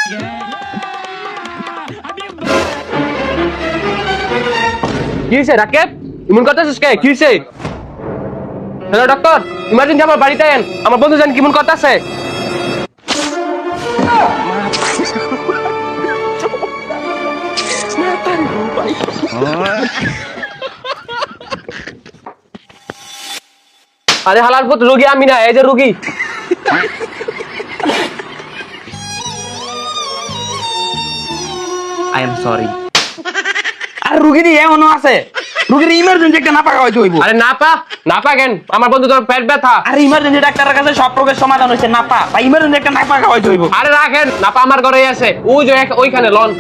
কি হয়েছে রাকেব? ইমন করতেছিস কে? কি হয়েছে? হ্যালো ডক্টর, ইমার্জেন্সি আমার বাড়িতে আন। আমার বন্ধু জান কেমন করতেছে। আরে হালার পুত, রোগী আমি না, এই যে রোগী। I am sorry. আর রুগীর এমনও আছে, রুগীর ইমার্জেন্সি একটা নাপা খাওয়াইতে হইব। আরে নাপা কেন? আমার বন্ধু তোর পেট ব্যথা। আরে ইমার্জেন্সি ডাক্তারের কাছে সব রোগের সমাধান হইছে নাপা, বা ইমার্জেন্সি একটা নাপা খাওয়াইতে হইব। আরে রাখেন, নাপা আমার ঘরেই আছে, ওই যে ওইখানে লন।